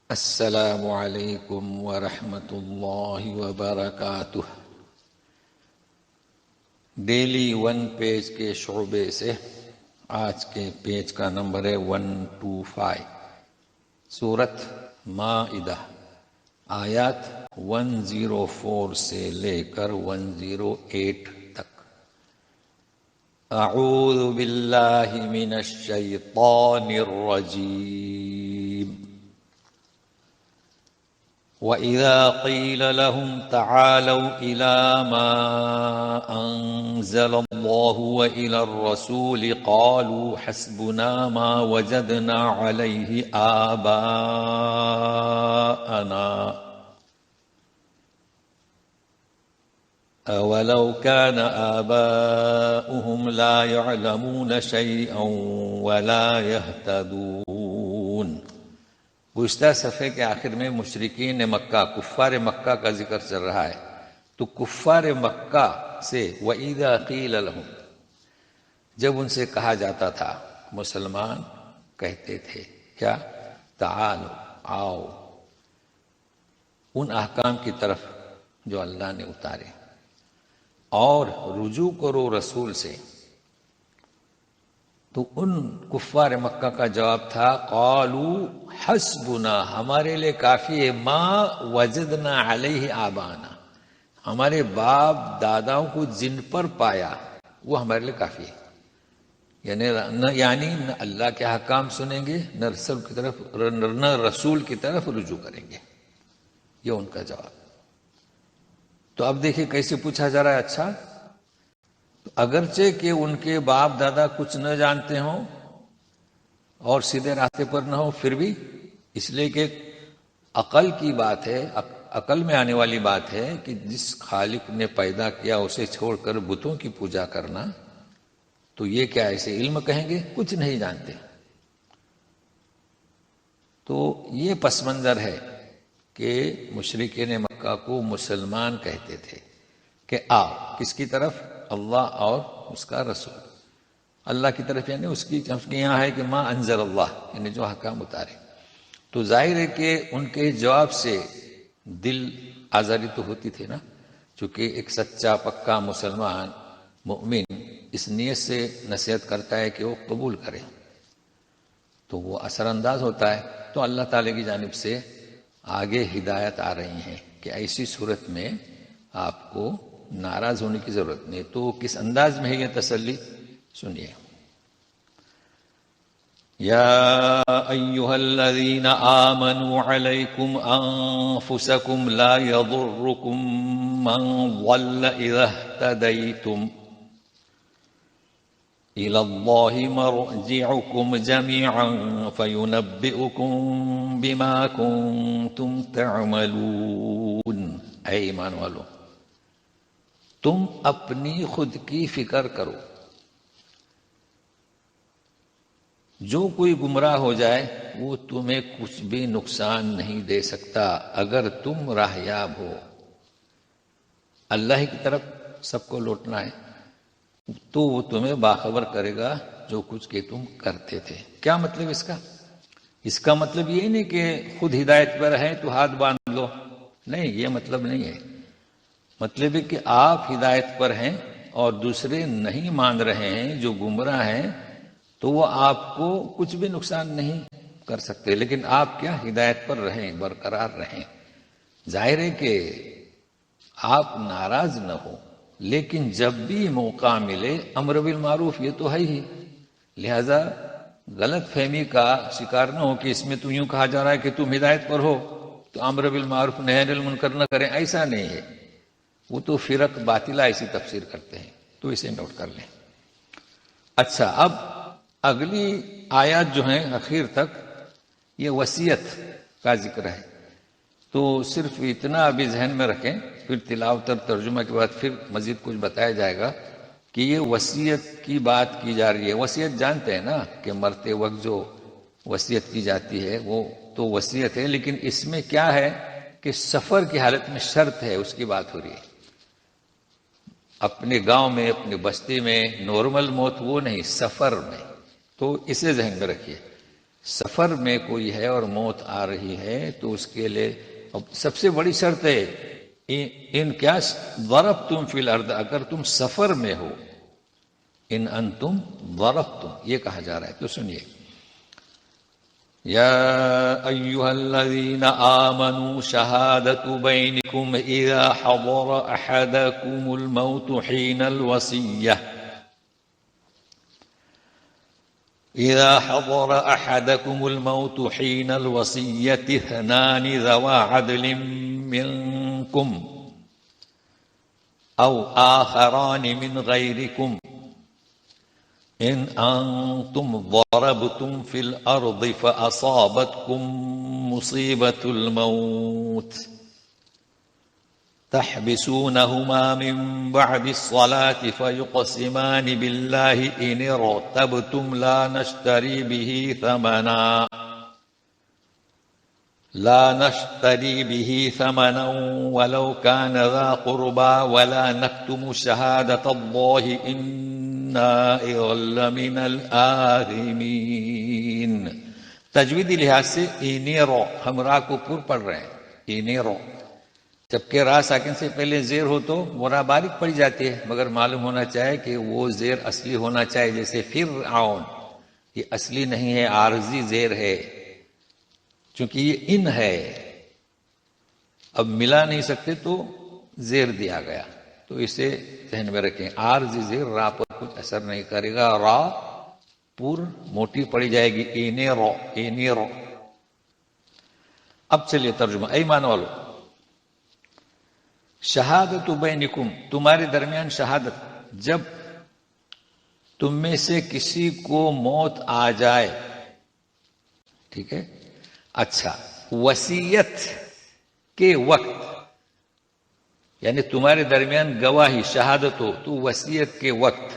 السلام علیکم ورحمۃ اللہ وبرکاتہ۔ ڈیلی 1 پیج کے شعبے سے آج کے پیج کا نمبر ہے 125۔ سورۃ مائدہ، آیات 104 سے لے کر 108 تک۔ اعوذ باللہ من الشیطان الرجیم۔ وَإِذَا قِيلَ لَهُمْ تَعَالَوْا إِلَى مَا أَنزَلَ اللَّهُ وَإِلَى الرَّسُولِ قَالُوا حَسْبُنَا مَا وَجَدْنَا عَلَيْهِ آبَاءَنَا أَوَلَوْ كَانَ آبَاؤُهُمْ لَا يَعْلَمُونَ شَيْئًا وَلَا يَهْتَدُونَ۔ گزشتہ صفحے کے آخر میں مشرکین مکہ، کفار مکہ کا ذکر چل رہا ہے۔ تو کفار مکہ سے وَإِذَا قِيلَ لَهُمْ، جب ان سے کہا جاتا تھا، مسلمان کہتے تھے کیا؟ تعالوا، آؤ ان احکام کی طرف جو اللہ نے اتارے، اور رجوع کرو رسول سے۔ تو ان کفار مکہ کا جواب تھا قالوا حسبنا، ہمارے لیے کافی ہے، ما وجدنا علیہ آبانا، ہمارے باپ داداؤں کو جن پر پایا وہ ہمارے لیے کافی ہے۔ یعنی نہ اللہ کے حکام سنیں گے، نہ رسول کی طرف رجوع کریں گے، یہ ان کا جواب۔ تو اب دیکھیں کیسے پوچھا جا رہا ہے۔ اچھا، اگرچہ کہ ان کے باپ دادا کچھ نہ جانتے ہوں اور سیدھے راستے پر نہ ہو، پھر بھی اس لیے کہ عقل کی بات ہے، عقل میں آنے والی بات ہے کہ جس خالق نے پیدا کیا اسے چھوڑ کر بتوں کی پوجا کرنا، تو یہ کیا ایسے علم کہیں گے؟ کچھ نہیں جانتے۔ تو یہ پس منظر ہے کہ مشرکین مکہ کو مسلمان کہتے تھے کہ آؤ کس کی طرف؟ اللہ اور اس کا رسول۔ اللہ کی طرف یعنی اس کی یہاں ہے کہ ما انزل اللہ، یعنی جو حکام اتارے۔ تو ظاہر ہے کہ ان کے جواب سے دل آزاری تو ہوتی تھی نا، چونکہ ایک سچا پکا مسلمان مؤمن اس نیت سے نصیحت کرتا ہے کہ وہ قبول کرے تو وہ اثر انداز ہوتا ہے۔ تو اللہ تعالی کی جانب سے آگے ہدایت آ رہی ہیں کہ ایسی صورت میں آپ کو ناراض ہونے کی ضرورت نہیں۔ تو کس انداز میں ہے یہ تسلی؟ سنیے۔ یا ایھا الذین آمنوا علیکم انفسکم لا یضرکم من ضل اذا اہتدیتم الی اللہ مرجعکم جميعا فینبئکم بما کنتم تعملون۔ اے ایمان والو، تم اپنی خود کی فکر کرو، جو کوئی گمراہ ہو جائے وہ تمہیں کچھ بھی نقصان نہیں دے سکتا اگر تم راہیاب ہو۔ اللہ کی طرف سب کو لوٹنا ہے تو وہ تمہیں باخبر کرے گا جو کچھ کہ تم کرتے تھے۔ کیا مطلب اس کا؟ اس کا مطلب یہ نہیں کہ خود ہدایت پر ہے تو ہاتھ باندھ لو، نہیں، یہ مطلب نہیں ہے۔ مطلب ہے کہ آپ ہدایت پر ہیں اور دوسرے نہیں مان رہے ہیں، جو گمراہ ہیں، تو وہ آپ کو کچھ بھی نقصان نہیں کر سکتے، لیکن آپ کیا ہدایت پر رہیں، برقرار رہیں۔ ظاہر ہے کہ آپ ناراض نہ ہو، لیکن جب بھی موقع ملے امر بالمعروف، یہ تو ہے ہی، لہذا غلط فہمی کا شکار نہ ہو کہ اس میں تو یوں کہا جا رہا ہے کہ تم ہدایت پر ہو تو امر بالمعروف نہی عن المنکر نہ کریں، ایسا نہیں ہے۔ وہ تو فرق باطلہ ایسی تفسیر کرتے ہیں، تو اسے نوٹ کر لیں۔ اچھا، اب اگلی آیات جو ہیں اخیر تک یہ وصیت کا ذکر ہے، تو صرف اتنا ابھی ذہن میں رکھیں، پھر تلاوت اور ترجمہ کے بعد پھر مزید کچھ بتایا جائے گا کہ یہ وصیت کی بات کی جا رہی ہے۔ وصیت جانتے ہیں نا کہ مرتے وقت جو وصیت کی جاتی ہے وہ تو وصیت ہے، لیکن اس میں کیا ہے کہ سفر کی حالت میں شرط ہے، اس کی بات ہو رہی ہے۔ اپنے گاؤں میں، اپنی بستی میں نارمل موت وہ نہیں، سفر میں، تو اسے ذہن میں رکھیے۔ سفر میں کوئی ہے اور موت آ رہی ہے تو اس کے لیے سب سے بڑی شرط ہے ان کیا ضربتم فی الارض، اگر تم سفر میں ہو، ان انتم ضربتم یہ کہا جا رہا ہے. تو سنیے، یا ایھا الذین آمنوا شہادۃ بینکم اذا حضر احدکم الموت حین الوصیہ إذا حضر أحدكم الموت حين الوصية اثنان ذوا عدل منكم أو آخران من غيركم إن أنتم ضربتم في الأرض فأصابتكم مصيبة الموت تحبسونهما من بعد الصلاة فيقسمان بالله إن ارتبتم لا نشتري به ثمنا ولو كان ذا قربى ولا نكتم شهادة الله إنا إذا لمن الآثمين. تجویدی لحاظ سے اینیرو ہم را کو پر پڑھ رہے ہیں، اینیرو، جبکہ را ساکن سے پہلے زیر ہو تو وہ را باریک پڑی جاتی ہے، مگر معلوم ہونا چاہے کہ وہ زیر اصلی ہونا چاہیے. جیسے فرعون، یہ اصلی نہیں ہے، عارضی زیر ہے، چونکہ یہ ان ہے، اب ملا نہیں سکتے تو زیر دیا گیا. تو اسے ذہن میں رکھیں، عارضی زیر را پر کچھ اثر نہیں کرے گا، را پور موٹی پڑی جائے گی، اینیرو اینیرو. اب چلیے ترجمہ. ایمان والو، شہادت بینکم تمہارے درمیان شہادت، جب تم میں سے کسی کو موت آ جائے، ٹھیک ہے. اچھا، وصیت کے وقت، یعنی تمہارے درمیان گواہی شہادت ہو تو وصیت کے وقت.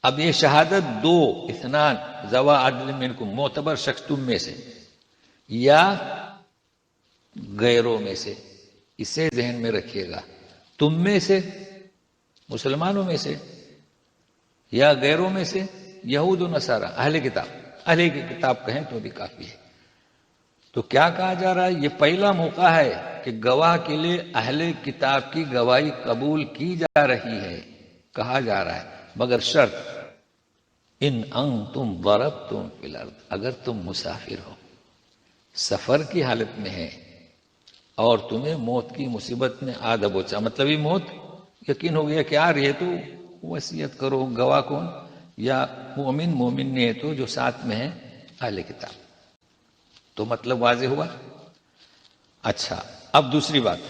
اب یہ شہادت دو، اثنان ذوا عدل منکم، معتبر شخص تم میں سے یا غیروں میں سے، اسے ذہن میں رکھیے گا. تم میں سے مسلمانوں میں سے یا غیروں میں سے، یہود و نصارہ، اہل کتاب، اہل کتاب کہیں تو بھی کافی ہے. تو کیا کہا جا رہا ہے؟ یہ پہلا موقع ہے کہ گواہ کے لیے اہل کتاب کی گواہی قبول کی جا رہی ہے. کہا جا رہا ہے مگر شرط، ان انتم ضربتم فی الارض، اگر تم مسافر ہو، سفر کی حالت میں ہے اور تمہیں موت کی مصیبت میں آ دبوچا، مطلب یہ موت یقین ہو گیا کہ آ رہی ہے، تو وصیت کرو. گواہ کون؟ یا مومن نہیں ہے تو جو ساتھ میں ہے اہل کتاب. تو مطلب واضح ہوا. اچھا، اب دوسری بات،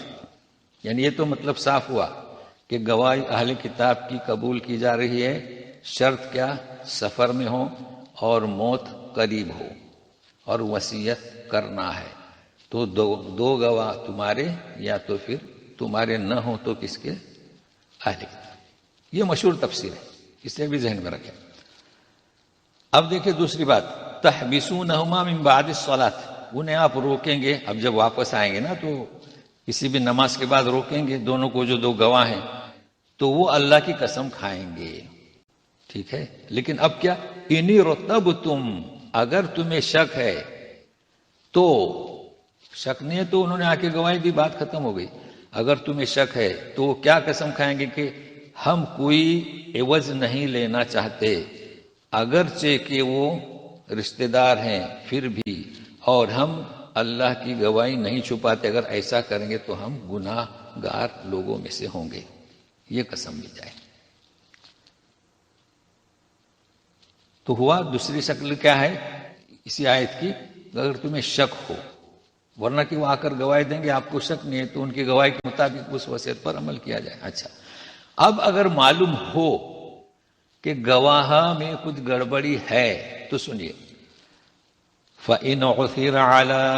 یعنی یہ تو مطلب صاف ہوا کہ گواہی اہل کتاب کی قبول کی جا رہی ہے. شرط کیا؟ سفر میں ہو اور موت قریب ہو اور وصیت کرنا ہے. تو دو گواہ تمہارے، یا تو پھر تمہارے نہ ہو تو کس کے؟ اہل کتاب. یہ مشہور تفسیر ہے، اسے بھی ذہن میں رکھیں. اب دیکھیں دوسری بات، تحبسونہما من بعد الصلاۃ، انہیں آپ روکیں گے. اب جب واپس آئیں گے نا تو کسی بھی نماز کے بعد روکیں گے دونوں کو، جو دو گواہ ہیں، تو وہ اللہ کی قسم کھائیں گے، ٹھیک ہے. لیکن اب کیا؟ ان ارتبتم، اگر تمہیں شک ہے تو، شک نہیں ہے تو انہوں نے آ کے گواہی دی، بات ختم ہو گئی. اگر تمہیں شک ہے تو وہ کیا قسم کھائیں گے کہ ہم کوئی عوض نہیں لینا چاہتے، اگرچہ کہ وہ رشتہ دار ہیں پھر بھی، اور ہم اللہ کی گواہی نہیں چھپاتے، اگر ایسا کریں گے تو ہم گناہ گار لوگوں میں سے ہوں گے. یہ قسم لی جائے. تو ہوا دوسری شکل کیا ہے اسی آیت کی؟ اگر تمہیں شک ہو، ورنہ کہ وہ آ کر گواہی دیں گے، آپ کو شک نہیں ہے تو ان کی گواہی کے مطابق اس وصیت پر عمل کیا جائے. اچھا، اب اگر معلوم ہو کہ گواہ میں کچھ گڑبڑی ہے تو سنیے، فَإِنْ عُثِرَ عَلَىٰ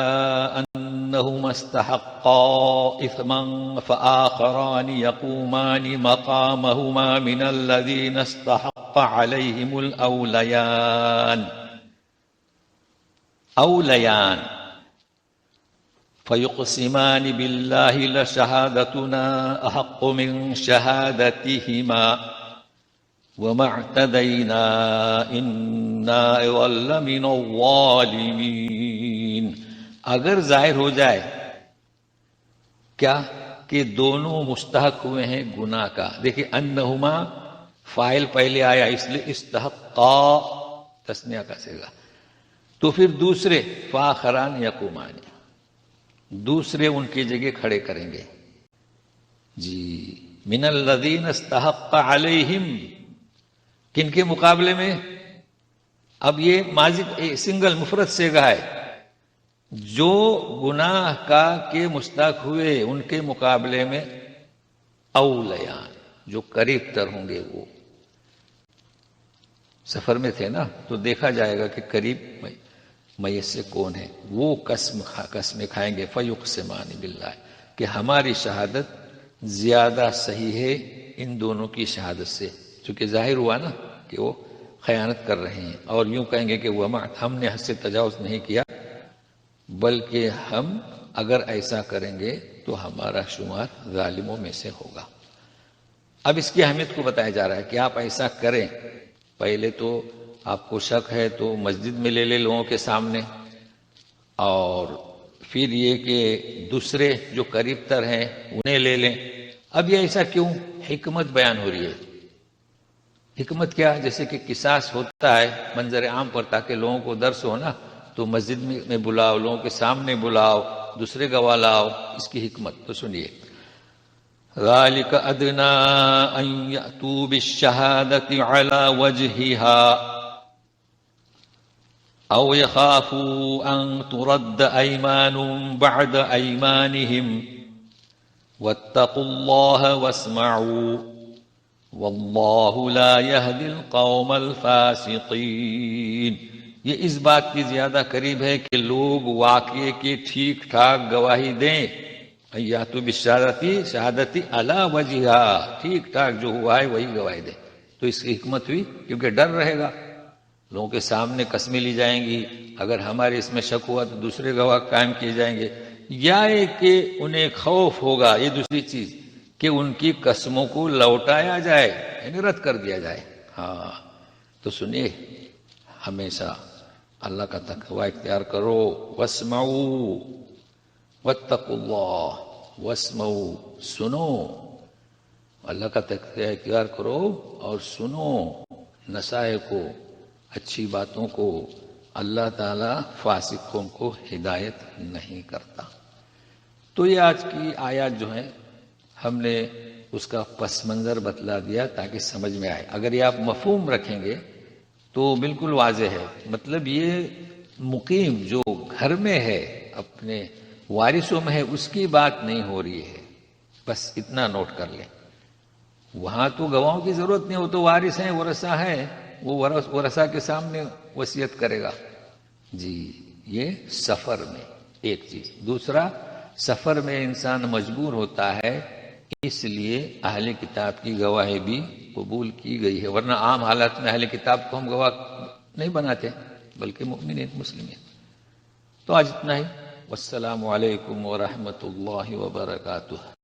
أَنَّهُمَا اسْتَحَقَّا إِثْمًا فَآخَرَانِ يَقُومَانِ مَقَامَهُمَا مِنَ الَّذِينَ اسْتَحَقَّ عَلَيْهِمُ الْأَوْلَيَانِ فَيُقْسِمَانِ بِاللَّهِ لَشَهَادَتُنَا أَحَقُّ مِنْ شَهَادَتِهِمَا وَمَا اعْتَدَيْنَا إِنَّا إِذًا لَّمِنَ الظَّالِمِينَ. اگر ظاہر ہو جائے کیا کہ دونوں مستحق ہوئے ہیں گناہ کا. دیکھیں انہما فاعل پہلے آیا اس لیے استحقا تثنیہ کا صیغہ. تو پھر دوسرے فآخران یقومان دوسرے ان کی جگہ کھڑے کریں گے. جی من الذین استحق علیہم کن کے مقابلے میں. اب یہ ماضی سنگل مفرد صیغہ ہے. جو گناہ کا کے مستحق ہوئے ان کے مقابلے میں اولیان جو قریب تر ہوں گے. وہ سفر میں تھے نا تو دیکھا جائے گا کہ قریب میت سے کون ہے. وہ قسمیں کھائیں گے فیقسمان باللہ کہ ہماری شہادت زیادہ صحیح ہے ان دونوں کی شہادت سے. چونکہ ظاہر ہوا نا کہ وہ خیانت کر رہے ہیں. اور یوں کہیں گے کہ ہم نے حد سے تجاوز نہیں کیا بلکہ ہم اگر ایسا کریں گے تو ہمارا شمار ظالموں میں سے ہوگا. اب اس کی اہمیت کو بتایا جا رہا ہے کہ آپ ایسا کریں. پہلے تو آپ کو شک ہے تو مسجد میں لے لیں لوگوں کے سامنے. اور پھر یہ کہ دوسرے جو قریب تر ہیں انہیں لے لیں. اب یہ ایسا کیوں؟ حکمت بیان ہو رہی ہے. حکمت کیا؟ جیسے کہ قصاص ہوتا ہے منظر عام پر تاکہ لوگوں کو درس ہو نا تو مسجد میں بلاؤ لوگوں کے سامنے بلاؤ دوسرے گواہ لاؤ. اس کی حکمت تو سنیے. ذَلِكَ أَدْنَىٰ أَن يَأْتُوا بِالشَّهَادَةِ عَلَىٰ وَجْهِهَا أَوْ يَخَافُوا أَن تُرَدَّ أَيْمَانٌ بَعْدَ أَيْمَانِهِمْ وَاتَّقُوا اللَّهَ وَاسْمَعُوا وَاللَّهُ لَا يَهْدِي الْقَوْمَ الْفَاسِقِينَ. یہ اس بات کی زیادہ قریب ہے کہ لوگ واقعے کی ٹھیک ٹھاک گواہی دیں. یاتو بالشہادتی شہادتی علی وجہا ٹھیک ٹھاک جو ہوا ہے وہی گواہی دے. تو اس کی حکمت ہوئی کیونکہ ڈر رہے گا. لوگوں کے سامنے قسمیں لی جائیں گی. اگر ہمارے اس میں شک ہوا تو دوسرے گواہ قائم کیے جائیں گے. یا کہ انہیں خوف ہوگا یہ دوسری چیز کہ ان کی قسموں کو لوٹایا جائے یعنی رد کر دیا جائے. ہاں تو سنیے ہمیشہ اللہ کا تقوی اختیار کرو. واسمعوا واتقوا اللہ واسمعوا سنو اللہ کا تقوی اختیار کرو اور سنو نصائح کو اچھی باتوں کو. اللہ تعالی فاسقوں کو ہدایت نہیں کرتا. تو یہ آج کی آیات جو ہیں ہم نے اس کا پس منظر بتلا دیا تاکہ سمجھ میں آئے. اگر یہ آپ مفہوم رکھیں گے تو بالکل واضح ہے. مطلب یہ مقیم جو گھر میں ہے اپنے وارثوں میں ہے اس کی بات نہیں ہو رہی ہے. بس اتنا نوٹ کر لیں. وہاں تو گواہوں کی ضرورت نہیں. وہ تو وارث ہیں ورثہ ہیں. وہ ورثہ کے سامنے وصیت کرے گا. جی یہ سفر میں ایک چیز. دوسرا سفر میں انسان مجبور ہوتا ہے اس لیے اہل کتاب کی گواہی بھی قبول کی گئی ہے. ورنہ عام حالات میں اہل کتاب کو ہم گواہ نہیں بناتے بلکہ مؤمنین مسلمین. تو آج اتنا ہی. والسلام علیکم ورحمۃ اللہ وبرکاتہ.